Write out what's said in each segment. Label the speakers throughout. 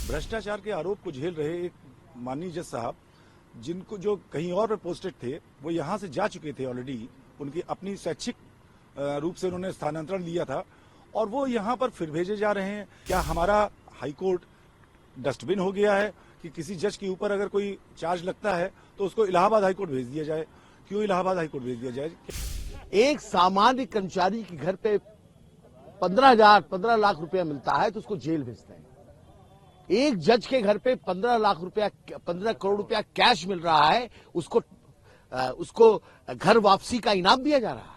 Speaker 1: भ्रष्टाचार के आरोप को झेल रहे एक माननीय जज साहब, जिनको जो कहीं और पे पोस्टेड थे, वो यहाँ से जा चुके थे ऑलरेडी। उनकी अपनी स्वैच्छिक रूप से उन्होंने स्थानांतरण लिया था और वो यहाँ पर फिर भेजे जा रहे हैं। क्या हमारा हाईकोर्ट डस्टबिन हो गया है कि किसी जज के ऊपर अगर कोई चार्ज लगता है तो उसको इलाहाबाद हाईकोर्ट भेज दिया जाए? क्यों इलाहाबाद हाईकोर्ट भेज दिया जाए?
Speaker 2: एक सामान्य कर्मचारी के घर पे 15 लाख रुपया मिलता है तो उसको जेल भेजते हैं। एक जज के घर पे 15 करोड़ रुपया कैश मिल रहा है, उसको घर वापसी का इनाम दिया जा रहा है।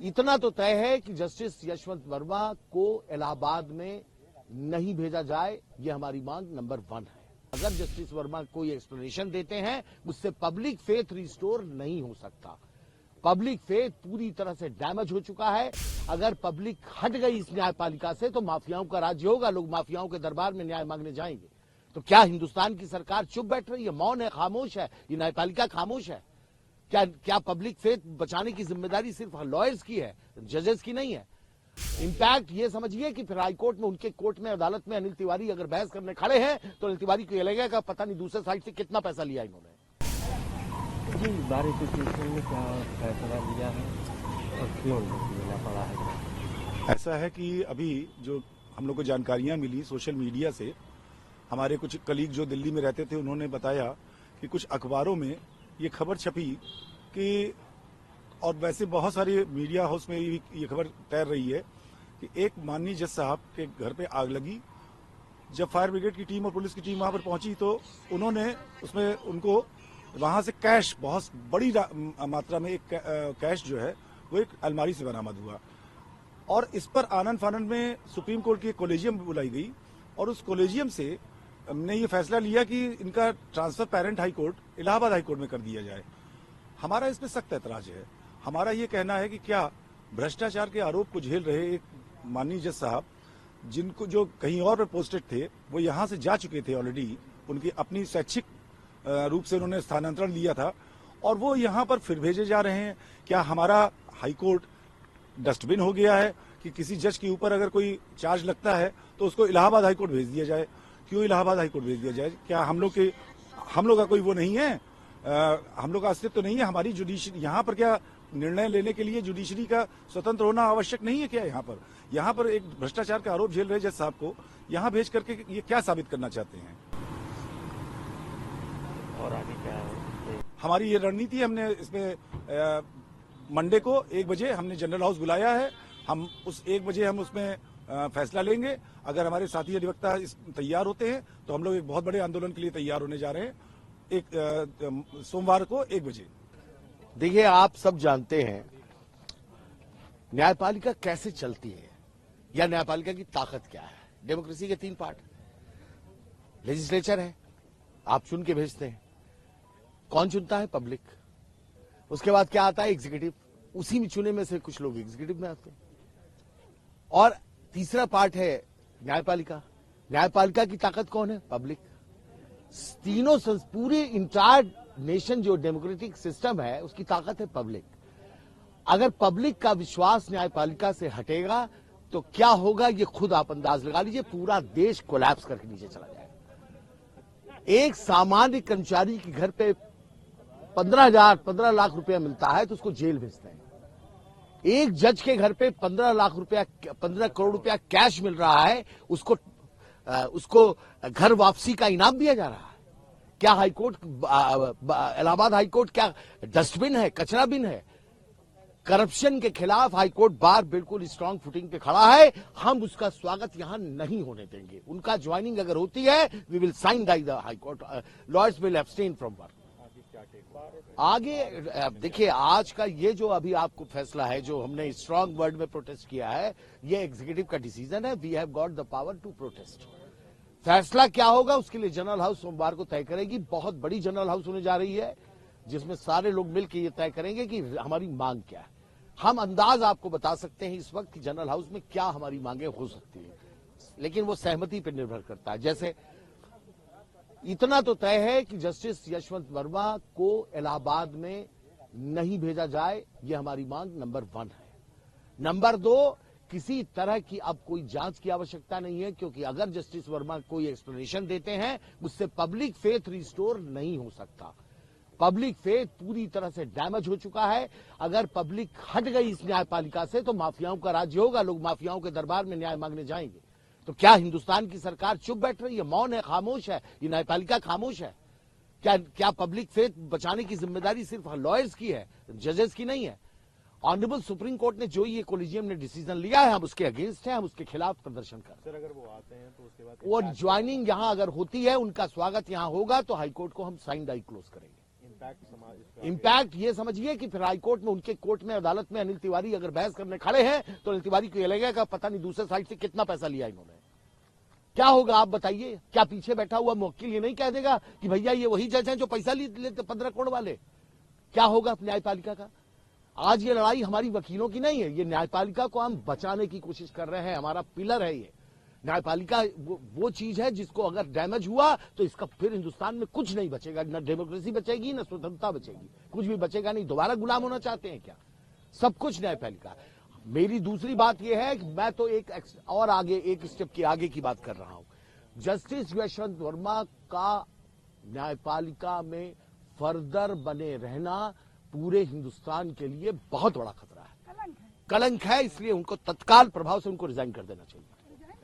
Speaker 2: इतना तो तय है कि जस्टिस यशवंत वर्मा को इलाहाबाद में नहीं भेजा जाए, यह हमारी मांग नंबर 1 है। अगर जस्टिस वर्मा कोई एक्सप्लेनेशन देते हैं, उससे पब्लिक फेथ रिस्टोर नहीं हो सकता। पब्लिक फेथ पूरी तरह से डैमेज हो चुका है। अगर पब्लिक हट गई इस न्यायपालिका से तो माफियाओं का राज्य होगा, लोग माफियाओं के दरबार में न्याय मांगने जाएंगे। तो क्या हिंदुस्तान की सरकार चुप बैठ रही है, मौन है, खामोश है? ये न्यायपालिका खामोश है? क्या पब्लिक फेथ बचाने की जिम्मेदारी सिर्फ लॉयर्स की है, जजेस की नहीं है? इम्पैक्ट ये समझिए कि फिर हाईकोर्ट में, उनके कोर्ट में, अदालत में अनिल तिवारी अगर बहस करने खड़े हैं तो अनिल तिवारी को यह लगेगा पता नहीं दूसरे साइड से कितना पैसा लिया इन्होंने।
Speaker 3: जी, बार एसोसिएशन ने क्या फैसला लिया है और क्यों लेना पड़ा है?
Speaker 1: ऐसा है कि अभी जो हम लोग को जानकारियां मिली सोशल मीडिया से, हमारे कुछ कलीग जो दिल्ली में रहते थे उन्होंने बताया कि कुछ अखबारों में ये खबर छपी कि, और वैसे बहुत सारे मीडिया हाउस में ये खबर तैर रही है कि एक माननीय जज साहब के घर पे आग लगी। जब फायर ब्रिगेड की टीम और पुलिस की टीम वहां पर पहुंची तो उन्होंने उसमें उनको वहां से कैश, बहुत बड़ी मात्रा में एक कैश जो है वो एक अलमारी से बरामद हुआ। और इस पर आनन फानन में सुप्रीम कोर्ट की कोलेजियम बुलाई गई और उस कोलेजियम से हमने ये फैसला लिया कि इनका transfer parent high court Allahabad high court में कर दिया जाए। हमारा इस पर सख्त ऐतराज है। हमारा ये कहना है कि क्या भ्रष्टाचार के आरोप को झेल रहे एक माननीय जज साहब, जिनको जो कहीं और पे पोस्टेड थे, वो यहाँ से जा चुके थे ऑलरेडी। उनकी अपनी स्वैच्छिक रूप से उन्होंने स्थानांतरण लिया था और वो यहाँ पर फिर भेजे जा रहे हैं। क्या हमारा हाईकोर्ट डस्टबिन हो गया है कि किसी जज के ऊपर अगर कोई चार्ज लगता है तो उसको इलाहाबाद हाईकोर्ट भेज दिया जाए? क्यों इलाहाबाद हाईकोर्ट भेज दिया जाए? क्या हम लोग का कोई वो नहीं है, हम लोग का अस्तित्व नहीं है? हमारी जुडिशरी यहाँ पर क्या निर्णय लेने के लिए जुडिशरी का स्वतंत्र होना आवश्यक नहीं है क्या? यहाँ पर एक भ्रष्टाचार का आरोप झेल रहे जज साहब को यहाँ भेज करके ये क्या साबित करना चाहते हैं?
Speaker 3: और आगे क्या है?
Speaker 1: हमारी ये रणनीति है। हमने इसमें मंडे को 1 बजे हमने जनरल हाउस बुलाया है। हम उस 1 बजे हम उसमें फैसला लेंगे। अगर हमारे साथी अधिवक्ता तैयार होते हैं तो हम लोग एक बहुत बड़े आंदोलन के लिए तैयार होने जा रहे हैं सोमवार को 1 बजे।
Speaker 2: देखिए, आप सब जानते हैं न्यायपालिका कैसे चलती है या न्यायपालिका की ताकत क्या है। डेमोक्रेसी के 3 पार्ट, लेजिस्लेचर है, आप चुन के भेजते हैं। कौन चुनता है? पब्लिक। उसके बाद क्या आता है? एग्जीक्यूटिव। उसी में चुने में से कुछ लोग एग्जीक्यूटिव में आते हैं। और तीसरा पार्ट है न्यायपालिका। न्यायपालिका की ताकत कौन है? पब्लिक। तीनों पूरे इंटायर नेशन जो डेमोक्रेटिक सिस्टम है उसकी ताकत है पब्लिक। अगर पब्लिक का विश्वास न्यायपालिका से हटेगा तो क्या होगा ये खुद आप अंदाज लगा लीजिए। पूरा देश कोलैप्स करके नीचे चला जाएगा। एक सामान्य कर्मचारी के घर पे 15 लाख रुपया मिलता है तो उसको जेल भेजते हैं। एक जज के घर पे 15 करोड़ रुपया कैश मिल रहा है, उसको घर वापसी का इनाम दिया जा रहा है। क्या हाईकोर्ट, इलाहाबाद हाईकोर्ट क्या डस्टबिन है, कचरा बिन है? करप्शन के खिलाफ हाईकोर्ट बार बिल्कुल स्ट्रांग फुटिंग पे खड़ा है। हम उसका स्वागत यहां नहीं होने देंगे। उनका ज्वाइनिंग अगर होती है, we will sign the high court, lawyers will abstain from work. आगे देखिए, आज का ये जो अभी आपको फैसला है, जो हमने स्ट्रांग वर्ड में प्रोटेस्ट किया है, ये एग्जीक्यूटिव का डिसीजन है। We have got the power to protest. फैसला क्या होगा उसके लिए जनरल हाउस सोमवार को तय करेगी। बहुत बड़ी जनरल हाउस होने जा रही है जिसमें सारे लोग मिलकर ये तय करेंगे कि हमारी मांग क्या है। हम अंदाज आपको बता सकते हैं इस वक्त कि जनरल हाउस में क्या हमारी मांगे हो सकती है, लेकिन वो सहमति पर निर्भर करता है। जैसे इतना तो तय है कि जस्टिस यशवंत वर्मा को इलाहाबाद में नहीं भेजा जाए, यह हमारी मांग नंबर 1 है। नंबर 2, किसी तरह की अब कोई जांच की आवश्यकता नहीं है, क्योंकि अगर जस्टिस वर्मा कोई एक्सप्लेनेशन देते हैं उससे पब्लिक फेथ रिस्टोर नहीं हो सकता। पब्लिक फेथ पूरी तरह से डैमेज हो चुका है। अगर पब्लिक हट गई इस न्यायपालिका से तो माफियाओं का राज्य होगा, लोग माफियाओं के दरबार में न्याय मांगने जाएंगे। तो क्या हिंदुस्तान की सरकार चुप बैठ रही है, मौन है, खामोश है? ये न्यायपालिका खामोश है? क्या पब्लिक फेथ बचाने की जिम्मेदारी सिर्फ लॉयर्स की है, जजेस की नहीं है? ऑनरेबल सुप्रीम कोर्ट ने जो ये कोलिजियम ने डिसीजन लिया है, हम उसके अगेंस्ट हैं, हम उसके खिलाफ प्रदर्शन कर रहे हैं।
Speaker 4: सर अगर वो आते हैं तो उसके बाद
Speaker 2: वो ज्वाइनिंग यहां अगर होती है, उनका स्वागत यहां होगा तो हाईकोर्ट को हम साइन डाई क्लोज करेंगे। इम्पैक्ट ये समझिए कि फिर हाईकोर्ट में, उनके कोर्ट में, अदालत में अनिल तिवारी अगर बहस करने खड़े हैं तो अनिल तिवारी को ये लगेगा पता नहीं दूसरे साइड से कितना पैसा लिया इन्होंने। क्या होगा आप बताइए? क्या पीछे बैठा हुआ मुवक्किल ये नहीं कह देगा कि भैया ये वही जज हैं जो पैसा लेते 15 करोड़ वाले? क्या होगा न्यायपालिका का? आज ये लड़ाई हमारी वकीलों की नहीं है, ये न्यायपालिका को हम बचाने की कोशिश कर रहे हैं। हमारा पिलर है ये न्यायपालिका। वो चीज है जिसको अगर डैमेज हुआ तो इसका फिर हिंदुस्तान में कुछ नहीं बचेगा, न डेमोक्रेसी बचेगी, न स्वतंत्रता बचेगी, कुछ भी बचेगा नहीं। दोबारा गुलाम होना चाहते हैं क्या? सब कुछ न्यायपालिका। मेरी दूसरी बात यह है कि मैं तो एक स्टेप की आगे की बात कर रहा हूं। जस्टिस यशवंत वर्मा का न्यायपालिका में फर्दर बने रहना पूरे हिंदुस्तान के लिए बहुत बड़ा खतरा है, कलंक है। इसलिए उनको तत्काल प्रभाव से उनको रिजाइन कर देना चाहिए।